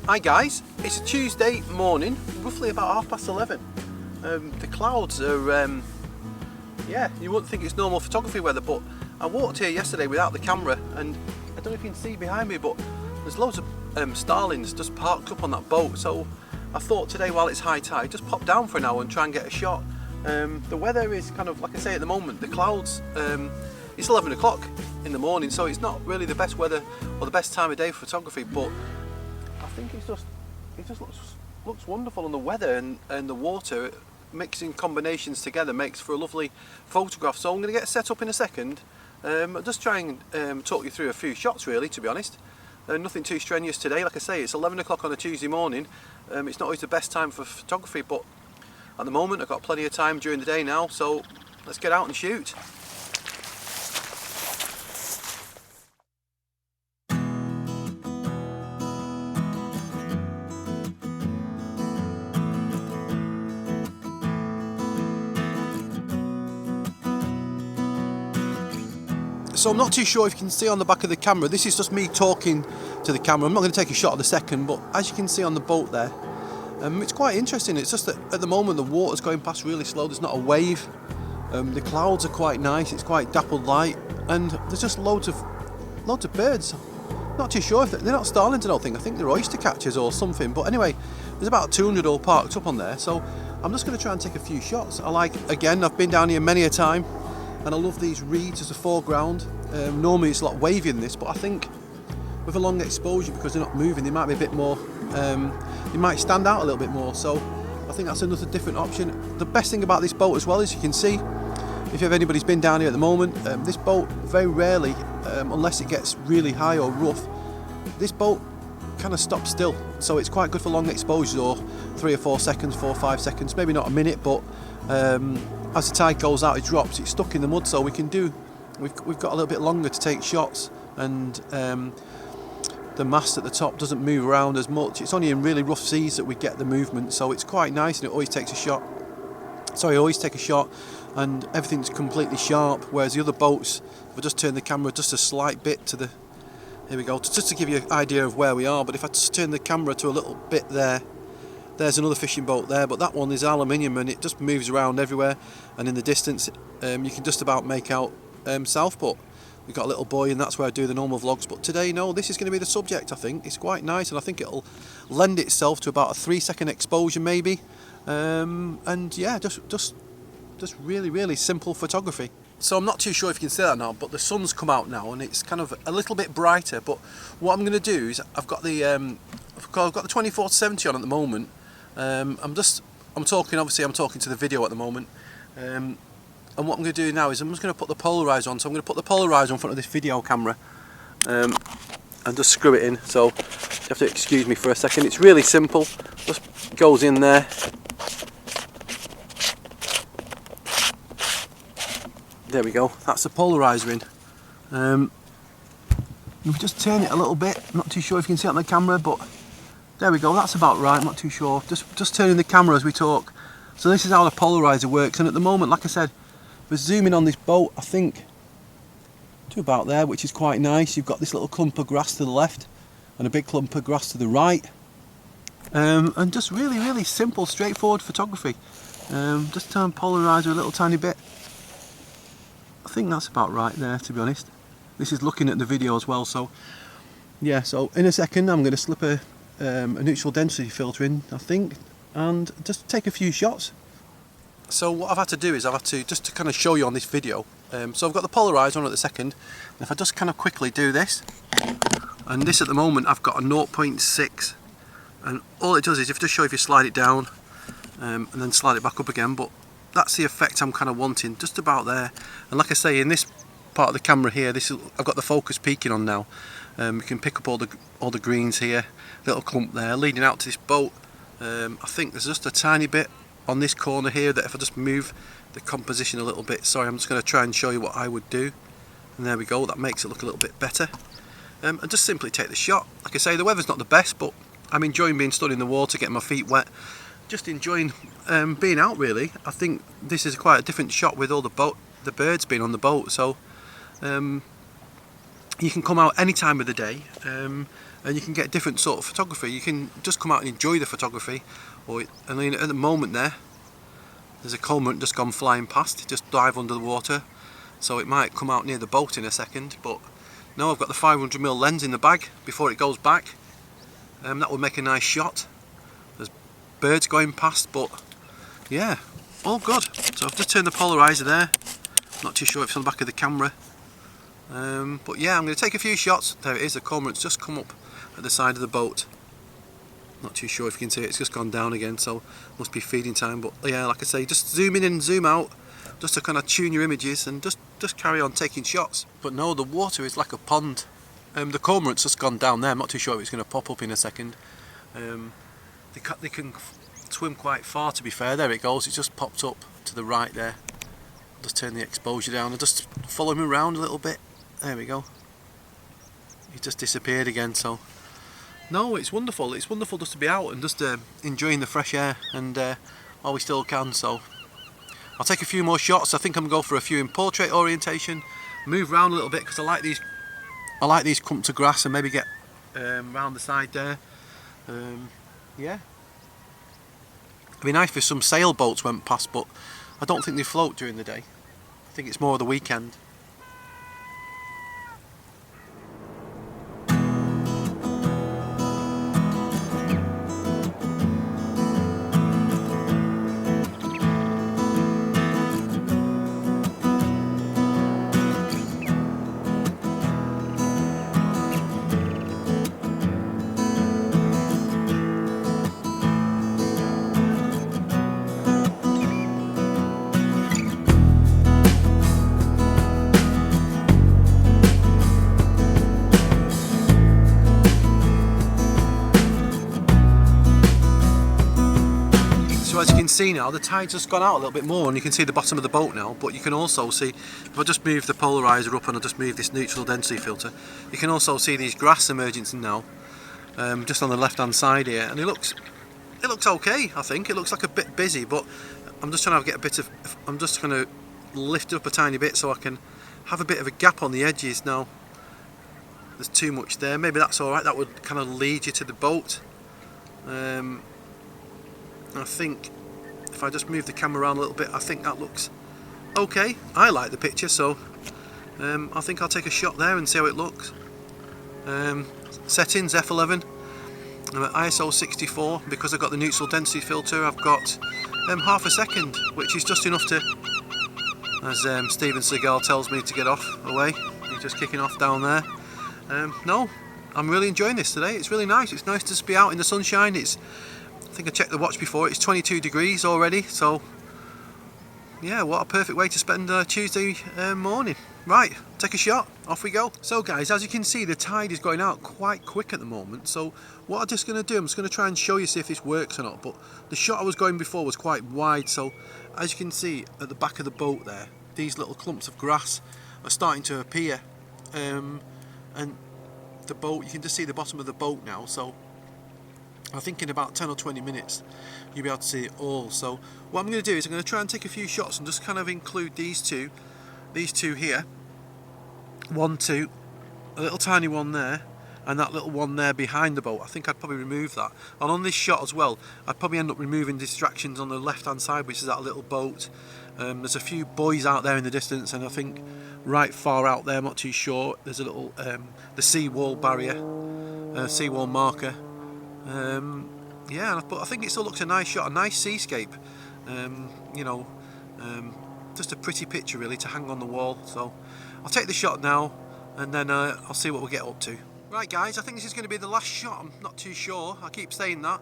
Hi guys, it's a Tuesday morning, roughly about 11:30. The clouds are, yeah, you wouldn't think it's normal photography weather, but I walked here yesterday without the camera, and I don't know if you can see behind me, but there's loads of starlings just parked up on that boat. So I thought today, while it's high tide, just pop down for an hour and try and get a shot. The weather is kind of, like I say, at the moment, the clouds, it's 11 o'clock in the morning, so it's not really the best weather or the best time of day for photography, but I think it just looks wonderful, and the weather and the water mixing combinations together makes for a lovely photograph. So I'm going to get set up in a second. I'll just try and talk you through a few shots, really, to be honest. Nothing too strenuous today. Like I say, it's 11 o'clock on a Tuesday morning. It's not always the best time for photography, but at the moment I've got plenty of time during the day now, so let's get out and shoot. So I'm not too sure if you can see on the back of the camera, this is just me talking to the camera. I'm not going to take a shot of the second, but as you can see on the boat there, it's quite interesting. It's just that at the moment the water's going past really slow, there's not a wave. The clouds are quite nice, it's quite dappled light, and there's just loads of birds. Not too sure if they're not starlings, I think they're oyster catchers or something, but anyway, there's about 200 all parked up on there, so I'm just going to try and take a few shots. I've been down here many a time, and I love these reeds as a foreground. Normally it's a lot wavy in this, but I think with a long exposure, because they're not moving, they might be a bit more, they might stand out a little bit more, so I think that's another different option. The best thing about this boat as well, as you can see, if anybody's been down here at the moment, this boat very rarely, unless it gets really high or rough, this boat kind of stops still, so it's quite good for long exposures, or 3 or 4 seconds, 4 or 5 seconds, maybe not a minute, but as the tide goes out, it drops, it's stuck in the mud, so we've got a little bit longer to take shots, and the mast at the top doesn't move around as much. It's only in really rough seas that we get the movement, so it's quite nice, and it always takes a shot. I always take a shot and everything's completely sharp, whereas the other boats, if I just turn the camera just a slight bit to the, here we go, just to give you an idea of where we are, but if I just turn the camera to a little bit there, there's another fishing boat there, but that one is aluminium and it just moves around everywhere, and in the distance you can just about make out Southport. We've got a little buoy, and that's where I do the normal vlogs, but today, no, this is going to be the subject. I think it's quite nice, and I think it'll lend itself to about a 3-second exposure maybe, and yeah, just really simple photography. So I'm not too sure if you can see that now, but the sun's come out now and it's kind of a little bit brighter, but what I'm going to do is I've got the 24-70 on at the moment. I'm talking to the video at the moment, and what I'm going to do now is I'm just going to put the polarizer on. So I'm going to put the polarizer in front of this video camera, and just screw it in. So you have to excuse me for a second. It's really simple, just goes in there. There we go, that's the polarizer in. You just turn it a little bit, I'm not too sure if you can see it on the camera, but there we go, that's about right, I'm not too sure. Just turning the camera as we talk. So this is how the polarizer works, and at the moment, like I said, we're zooming on this boat, I think, to about there, which is quite nice. You've got this little clump of grass to the left, and a big clump of grass to the right. And just really simple, straightforward photography. Just turn polarizer a little tiny bit. I think that's about right there, to be honest. This is looking at the video as well, so yeah, so in a second I'm going to slip a neutral density filter in, I think, and just take a few shots. So what I've had to do is just to kind of show you on this video, so I've got the polarizer on at the second, and if I just kind of quickly do this, and this at the moment I've got a 0.6, and all it does is, if you slide it down and then slide it back up again, but that's the effect I'm kind of wanting, just about there. And like I say, in this part of the camera here, I've got the focus peaking on now. You can pick up all the greens here, little clump there, leading out to this boat. I think there's just a tiny bit on this corner here that if I just move the composition a little bit, sorry, I'm just going to try and show you what I would do. And there we go, that makes it look a little bit better. And just simply take the shot. Like I say, the weather's not the best, but I'm enjoying being stood in the water, getting my feet wet. Just enjoying being out, really. I think this is quite a different shot with all the birds being on the boat, so You can come out any time of the day, and you can get different sort of photography. You can just come out and enjoy the photography, I mean, at the moment there's a cormorant just gone flying past, just dive under the water, so it might come out near the boat in a second. But no, I've got the 500mm lens in the bag before it goes back. That would make a nice shot. There's birds going past, but yeah, all good. So I've just turned the polarizer there. Not too sure if it's on the back of the camera. But yeah, I'm going to take a few shots. There it is, the cormorant's just come up at the side of the boat. Not too sure if you can see it, it's just gone down again, so must be feeding time. But yeah, like I say, just zoom in and zoom out, just to kind of tune your images and just carry on taking shots. But no, the water is like a pond. The cormorant's just gone down there. I'm not too sure if it's going to pop up in a second. They can swim quite far, to be fair. There it goes, it's just popped up to the right there. Just turn the exposure down and just follow him around a little bit. There we go. He just disappeared again. So no, it's wonderful. It's wonderful just to be out and just enjoying the fresh air, and while we still can. So I'll take a few more shots. I think I'm going to go for a few in portrait orientation, move around a little bit because I like these clumps of grass, and maybe get round the side there. Yeah, it'd be nice if some sailboats went past, but I don't think they float during the day. I think it's more of the weekend. So as you can see now, the tide's just gone out a little bit more, and you can see the bottom of the boat now. But you can also see, if I just move the polarizer up and I just move this neutral density filter, you can also see these grass emerging now, just on the left hand side here, and it looks okay. I think it looks like a bit busy, but I'm just trying to get a bit of, I'm just going to lift it up a tiny bit so I can have a bit of a gap on the edges. Now there's too much there, maybe that's alright, that would kind of lead you to the boat. I think if I just move the camera around a little bit, I think that looks okay. I like the picture, so I think I'll take a shot there and see how it looks. Settings F11, I'm at ISO 64. Because I've got the neutral density filter, I've got half a second, which is just enough to, as Steven Seagal tells me, to get off away. He's just kicking off down there. No, I'm really enjoying this today. It's really nice. It's nice to just be out in the sunshine. I think I checked the watch before, it's 22 degrees already, so yeah, what a perfect way to spend Tuesday morning. Right, take a shot, off we go. So guys, as you can see, the tide is going out quite quick at the moment, so what I'm just going to do, I'm just going to try and show you, see if this works or not. But the shot I was going before was quite wide, so as you can see at the back of the boat there, these little clumps of grass are starting to appear, and the boat, you can just see the bottom of the boat now. So I think in about 10 or 20 minutes you'll be able to see it all. So what I'm going to do is I'm going to try and take a few shots and just kind of include these two here, 1, 2, a little tiny one there, and that little one there behind the boat. I think I'd probably remove that. And on this shot as well, I'd probably end up removing distractions on the left hand side, which is that little boat. There's a few buoys out there in the distance, and I think right far out there, I'm not too sure, there's a little the seawall barrier, seawall marker. Yeah, but I think it still looks a nice shot, a nice seascape. You know, just a pretty picture really to hang on the wall. So I'll take the shot now, and then I'll see what we'll get up to. Right guys, I think this is going to be the last shot. I'm not too sure, I keep saying that,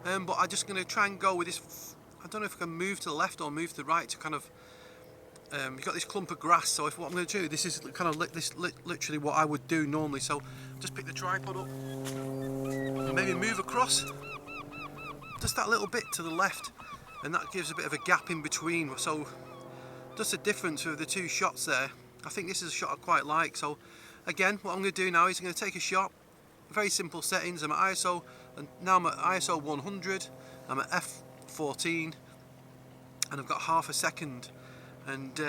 but I'm just going to try and go with this. I don't know if I can move to the left or move to the right to kind of, you've got this clump of grass, so if what I'm going to do, this is kind of literally what I would do normally. So just pick the tripod up and maybe move across just that little bit to the left, and that gives a bit of a gap in between. So just a difference with the two shots there. I think this is a shot I quite like. So again, what I'm going to do now is I'm going to take a shot, very simple settings. I'm at ISO, and now I'm at ISO 100, I'm at f14, and I've got half a second. And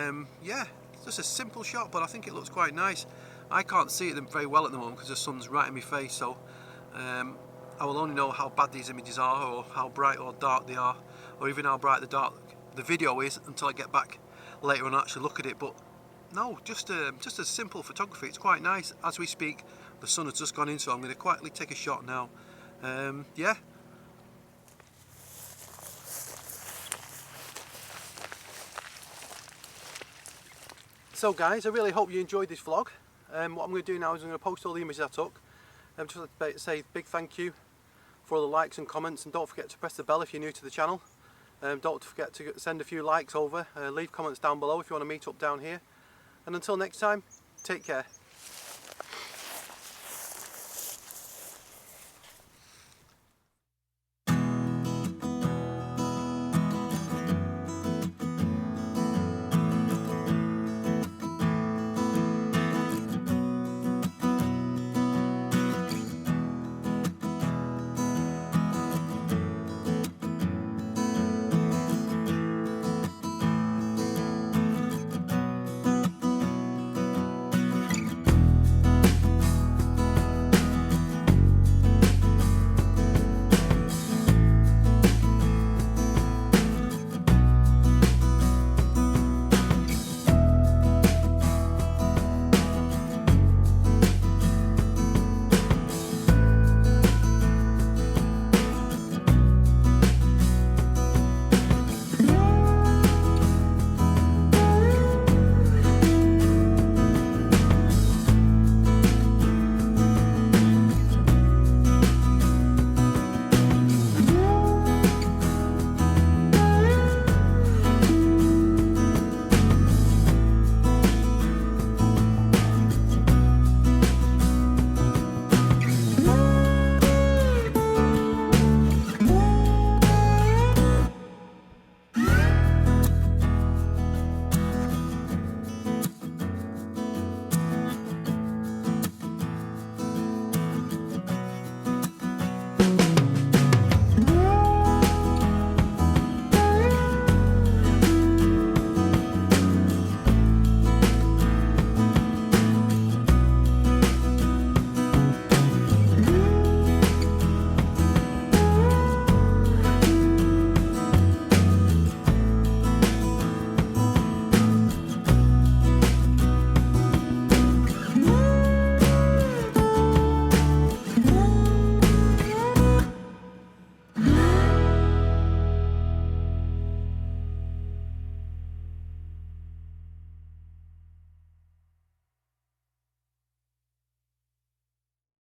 yeah, just a simple shot, but I think it looks quite nice. I can't see them very well at the moment because the sun's right in my face, so I will only know how bad these images are, or how bright or dark they are, or even how bright the video is, until I get back later and actually look at it. But no, just a simple photography. It's quite nice. As we speak, the sun has just gone in, so I'm going to quietly take a shot now. Yeah. So guys, I really hope you enjoyed this vlog. What I'm going to do now is I'm going to post all the images I took. Just like to say a big thank you for all the likes and comments, and don't forget to press the bell if you're new to the channel. Don't forget to send a few likes over, leave comments down below if you want to meet up down here. And until next time, take care.